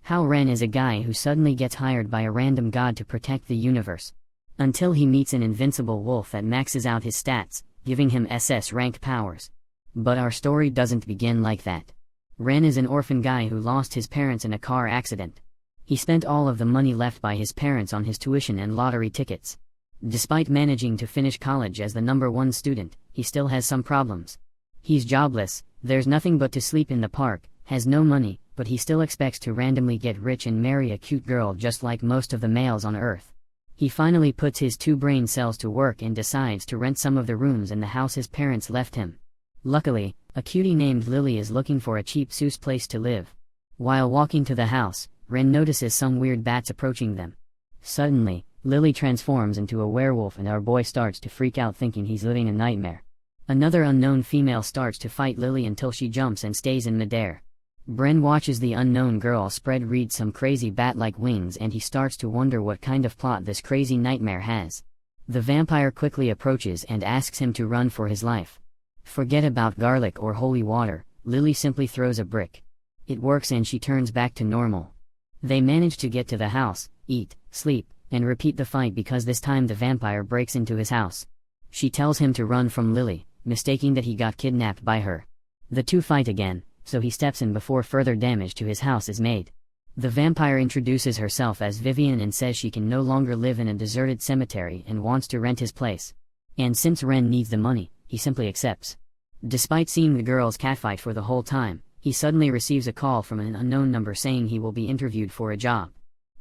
Hao Ren is a guy who suddenly gets hired by a random god to protect the universe. Until he meets an invincible wolf that maxes out his stats, giving him SS rank powers. But our story doesn't begin like that. Ren is an orphan guy who lost his parents in a car accident. He spent all of the money left by his parents on his tuition and lottery tickets. Despite managing to finish college as the #1 student, he still has some problems. He's jobless, there's nothing but to sleep in the park, has no money, but he still expects to randomly get rich and marry a cute girl just like most of the males on Earth. He finally puts his 2 brain cells to work and decides to rent some of the rooms in the house his parents left him. Luckily, a cutie named Lily is looking for a cheap Seuss place to live. While walking to the house, Ren notices some weird bats approaching them. Suddenly, Lily transforms into a werewolf and our boy starts to freak out thinking he's living a nightmare. Another unknown female starts to fight Lily until she jumps and stays in midair. Bren watches the unknown girl read some crazy bat-like wings and he starts to wonder what kind of plot this crazy nightmare has. The vampire quickly approaches and asks him to run for his life. Forget about garlic or holy water, Lily simply throws a brick. It works and she turns back to normal. They manage to get to the house, eat, sleep, and repeat the fight because this time the vampire breaks into his house. She tells him to run from Lily, mistaking that he got kidnapped by her. The two fight again, so he steps in before further damage to his house is made. The vampire introduces herself as Vivian and says she can no longer live in a deserted cemetery and wants to rent his place. And since Ren needs the money, he simply accepts. Despite seeing the girls catfight for the whole time, he suddenly receives a call from an unknown number saying he will be interviewed for a job.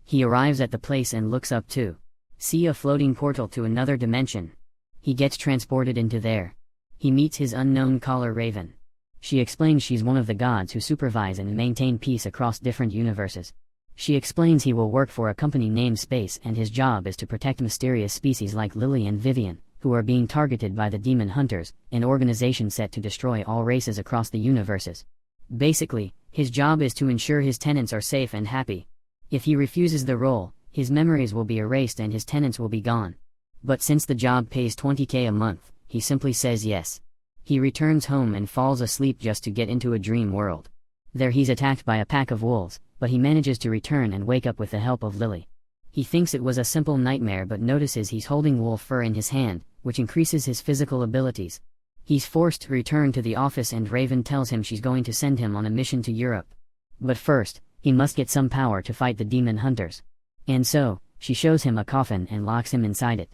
He arrives at the place and looks up to see a floating portal to another dimension. He gets transported into there. He meets his unknown caller Raven. She explains she's one of the gods who supervise and maintain peace across different universes. She explains he will work for a company named Space and his job is to protect mysterious species like Lily and Vivian, who are being targeted by the Demon Hunters, an organization set to destroy all races across the universes. Basically, his job is to ensure his tenants are safe and happy. If he refuses the role, his memories will be erased and his tenants will be gone. But since the job pays 20k a month, he simply says yes. He returns home and falls asleep just to get into a dream world. There he's attacked by a pack of wolves, but he manages to return and wake up with the help of Lily. He thinks it was a simple nightmare but notices he's holding wolf fur in his hand, which increases his physical abilities. He's forced to return to the office and Raven tells him she's going to send him on a mission to Europe. But first, he must get some power to fight the Demon Hunters. And so, she shows him a coffin and locks him inside it.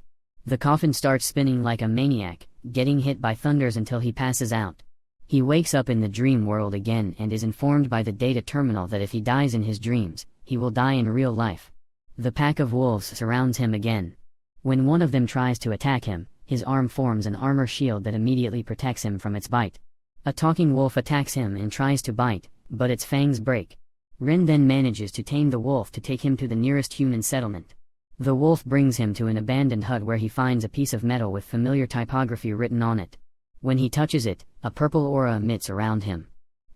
The coffin starts spinning like a maniac, getting hit by thunders until he passes out. He wakes up in the dream world again and is informed by the data terminal that if he dies in his dreams, he will die in real life. The pack of wolves surrounds him again. When one of them tries to attack him, his arm forms an armor shield that immediately protects him from its bite. A talking wolf attacks him and tries to bite, but its fangs break. Ren then manages to tame the wolf to take him to the nearest human settlement. The wolf brings him to an abandoned hut where he finds a piece of metal with familiar typography written on it. When he touches it, a purple aura emits around him.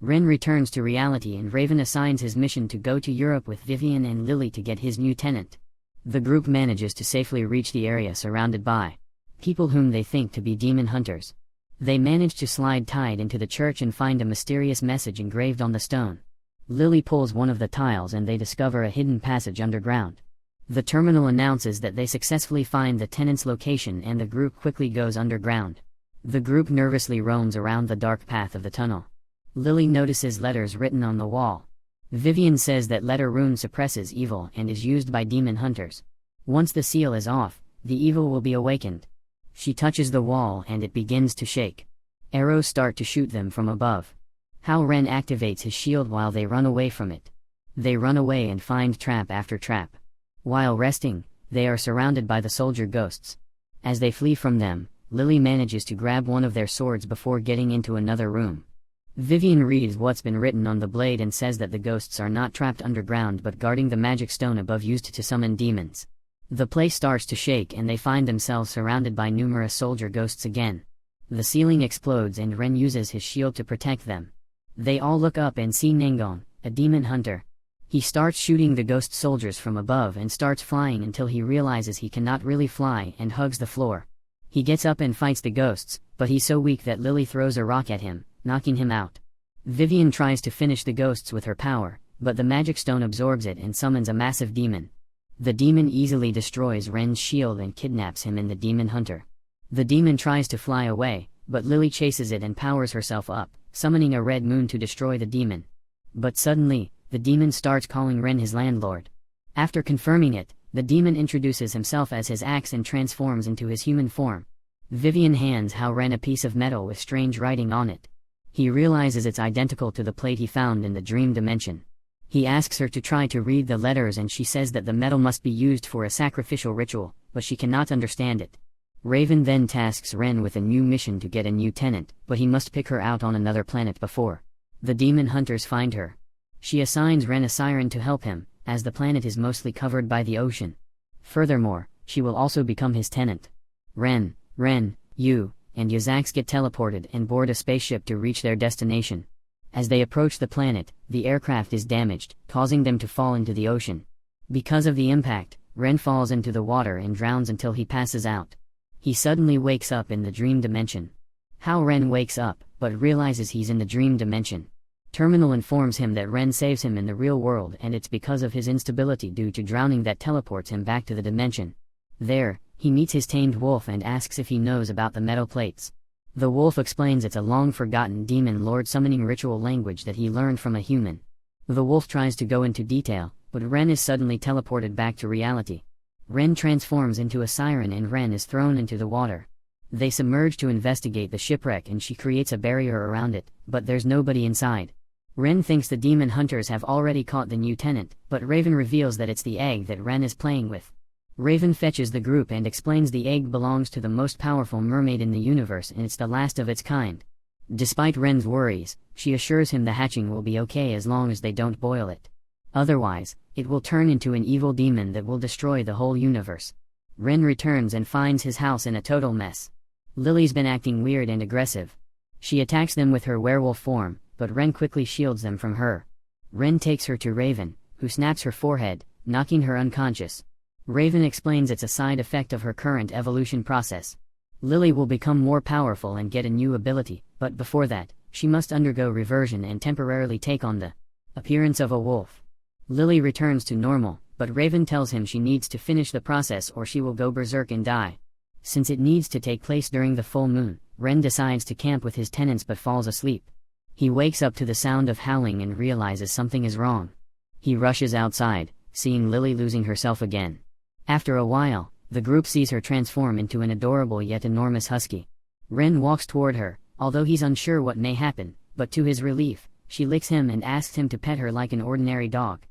Ren returns to reality and Raven assigns his mission to go to Europe with Vivian and Lily to get his new tenant. The group manages to safely reach the area surrounded by people whom they think to be demon hunters. They manage to slide tied into the church and find a mysterious message engraved on the stone. Lily pulls one of the tiles and they discover a hidden passage underground. The terminal announces that they successfully find the tenant's location and the group quickly goes underground. The group nervously roams around the dark path of the tunnel. Lily notices letters written on the wall. Vivian says that letter rune suppresses evil and is used by demon hunters. Once the seal is off, the evil will be awakened. She touches the wall and it begins to shake. Arrows start to shoot them from above. Hao Ren activates his shield while they run away from it. They run away and find trap after trap. While resting, they are surrounded by the soldier ghosts. As they flee from them, Lily manages to grab one of their swords before getting into another room. Vivian reads what's been written on the blade and says that the ghosts are not trapped underground but guarding the magic stone above used to summon demons. The place starts to shake and they find themselves surrounded by numerous soldier ghosts again. The ceiling explodes and Ren uses his shield to protect them. They all look up and see Nengon, a demon hunter. He starts shooting the ghost soldiers from above and starts flying until he realizes he cannot really fly and hugs the floor. He gets up and fights the ghosts, but he's so weak that Lily throws a rock at him, knocking him out. Vivian tries to finish the ghosts with her power, but the magic stone absorbs it and summons a massive demon. The demon easily destroys Ren's shield and kidnaps him and the demon hunter. The demon tries to fly away, but Lily chases it and powers herself up, summoning a red moon to destroy the demon. But suddenly, the demon starts calling Ren his landlord. After confirming it, the demon introduces himself as his axe and transforms into his human form. Vivian hands Hao Ren a piece of metal with strange writing on it. He realizes it's identical to the plate he found in the dream dimension. He asks her to try to read the letters and she says that the metal must be used for a sacrificial ritual, but she cannot understand it. Raven then tasks Ren with a new mission to get a new tenant, but he must pick her out on another planet before the demon hunters find her. She assigns Ren a siren to help him, as the planet is mostly covered by the ocean. Furthermore, she will also become his tenant. Ren, Yu, and Yazax get teleported and board a spaceship to reach their destination. As they approach the planet, the aircraft is damaged, causing them to fall into the ocean. Because of the impact, Ren falls into the water and drowns until he passes out. He suddenly wakes up in the dream dimension. Hao Ren wakes up, but realizes he's in the dream dimension. Terminal informs him that Ren saves him in the real world and it's because of his instability due to drowning that teleports him back to the dimension. There, he meets his tamed wolf and asks if he knows about the metal plates. The wolf explains it's a long-forgotten demon lord summoning ritual language that he learned from a human. The wolf tries to go into detail, but Ren is suddenly teleported back to reality. Ren transforms into a siren and Ren is thrown into the water. They submerge to investigate the shipwreck and she creates a barrier around it, but there's nobody inside. Ren thinks the demon hunters have already caught the new tenant, but Raven reveals that it's the egg that Ren is playing with. Raven fetches the group and explains the egg belongs to the most powerful mermaid in the universe and it's the last of its kind. Despite Ren's worries, she assures him the hatching will be okay as long as they don't boil it. Otherwise, it will turn into an evil demon that will destroy the whole universe. Ren returns and finds his house in a total mess. Lily's been acting weird and aggressive. She attacks them with her werewolf form, but Ren quickly shields them from her. Ren takes her to Raven, who snaps her forehead, knocking her unconscious. Raven explains it's a side effect of her current evolution process. Lily will become more powerful and get a new ability, but before that, she must undergo reversion and temporarily take on the appearance of a wolf. Lily returns to normal, but Raven tells him she needs to finish the process or she will go berserk and die. Since it needs to take place during the full moon, Ren decides to camp with his tenants but falls asleep. He wakes up to the sound of howling and realizes something is wrong. He rushes outside, seeing Lily losing herself again. After a while, the group sees her transform into an adorable yet enormous husky. Ren walks toward her, although he's unsure what may happen, but to his relief, she licks him and asks him to pet her like an ordinary dog.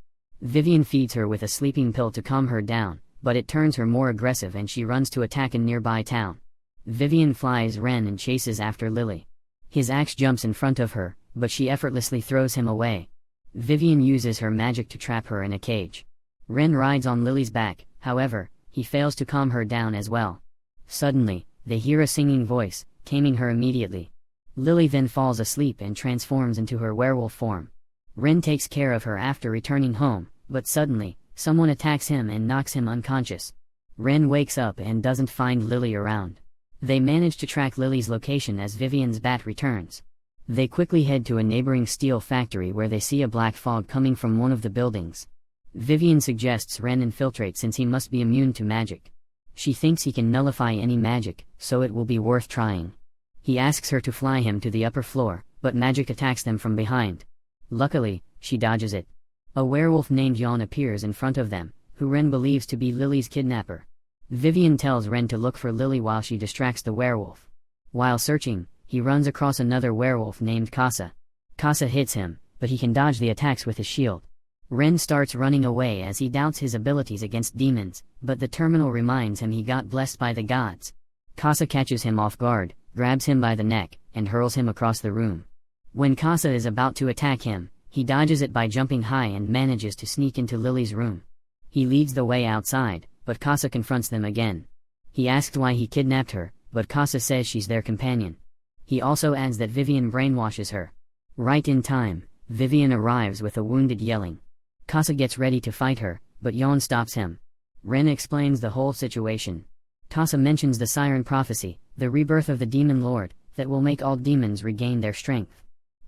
Vivian feeds her with a sleeping pill to calm her down, but it turns her more aggressive and she runs to attack a nearby town. Vivian flies Ren and chases after Lily. His axe jumps in front of her, but she effortlessly throws him away. Vivian uses her magic to trap her in a cage. Ren rides on Lily's back, however, he fails to calm her down as well. Suddenly, they hear a singing voice, taming her immediately. Lily then falls asleep and transforms into her werewolf form. Ren takes care of her after returning home, but suddenly, someone attacks him and knocks him unconscious. Ren wakes up and doesn't find Lily around. They manage to track Lily's location as Vivian's bat returns. They quickly head to a neighboring steel factory where they see a black fog coming from one of the buildings. Vivian suggests Ren infiltrate since he must be immune to magic. She thinks he can nullify any magic, so it will be worth trying. He asks her to fly him to the upper floor, but magic attacks them from behind. Luckily, she dodges it. A werewolf named Yon appears in front of them, who Ren believes to be Lily's kidnapper. Vivian tells Ren to look for Lily while she distracts the werewolf. While searching, he runs across another werewolf named Casa. Casa hits him, but he can dodge the attacks with his shield. Ren starts running away as he doubts his abilities against demons, but the terminal reminds him he got blessed by the gods. Casa catches him off guard, grabs him by the neck, and hurls him across the room. When Casa is about to attack him, he dodges it by jumping high and manages to sneak into Lily's room. He leads the way outside, but Casa confronts them again. He asks why he kidnapped her, but Casa says she's their companion. He also adds that Vivian brainwashes her. Right in time, Vivian arrives with a wounded yelling. Casa gets ready to fight her, but Yon stops him. Ren explains the whole situation. Casa mentions the siren prophecy, the rebirth of the demon lord, that will make all demons regain their strength.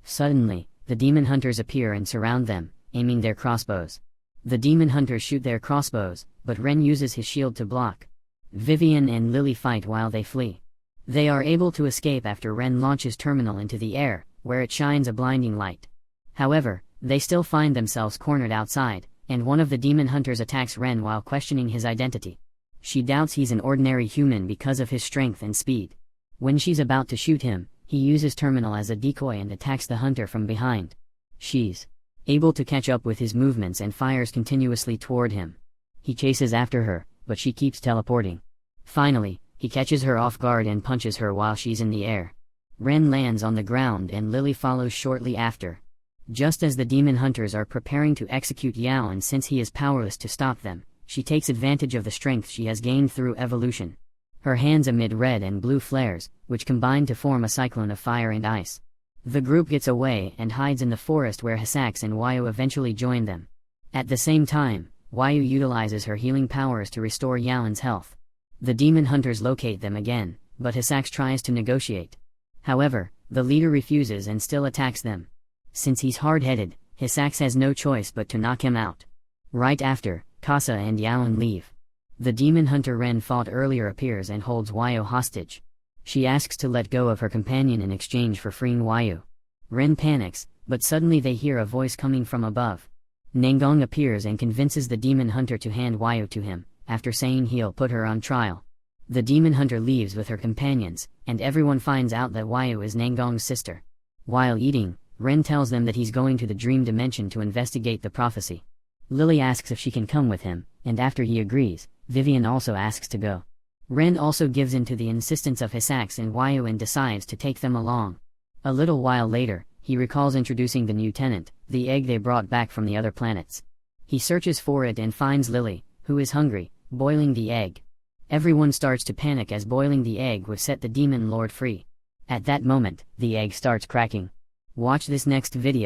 Suddenly, the demon hunters appear and surround them, aiming their crossbows. The demon hunters shoot their crossbows, but Ren uses his shield to block. Vivian and Lily fight while they flee. They are able to escape after Ren launches Terminal into the air, where it shines a blinding light. However, they still find themselves cornered outside, and one of the demon hunters attacks Ren while questioning his identity. She doubts he's an ordinary human because of his strength and speed. When she's about to shoot him, he uses Terminal as a decoy and attacks the hunter from behind. She's able to catch up with his movements and fires continuously toward him. He chases after her, but she keeps teleporting. Finally, he catches her off guard and punches her while she's in the air. Ren lands on the ground and Lily follows shortly after. Just as the demon hunters are preparing to execute Yao, and since he is powerless to stop them, she takes advantage of the strength she has gained through evolution. Her hands emit red and blue flares, which combine to form a cyclone of fire and ice. The group gets away and hides in the forest, where Hisax and Wayu eventually join them. At the same time, Wayu utilizes her healing powers to restore Yaoen's health. The demon hunters locate them again, but Hisax tries to negotiate. However, the leader refuses and still attacks them. Since he's hard-headed, Hisax has no choice but to knock him out. Right after, Casa and Yaoen leave. The demon hunter Ren fought earlier appears and holds Wayu hostage. She asks to let go of her companion in exchange for freeing Wayu. Ren panics, but suddenly they hear a voice coming from above. Nangong appears and convinces the demon hunter to hand Wayu to him, after saying he'll put her on trial. The demon hunter leaves with her companions, and everyone finds out that Wayu is Nangong's sister. While eating, Ren tells them that he's going to the dream dimension to investigate the prophecy. Lily asks if she can come with him, and after he agrees, Vivian also asks to go. Ren also gives in to the insistence of Hisax and Wayu and decides to take them along. A little while later, he recalls introducing the new tenant, the egg they brought back from the other planets. He searches for it and finds Lily, who is hungry, boiling the egg. Everyone starts to panic as boiling the egg would set the demon lord free. At that moment, the egg starts cracking. Watch this next video.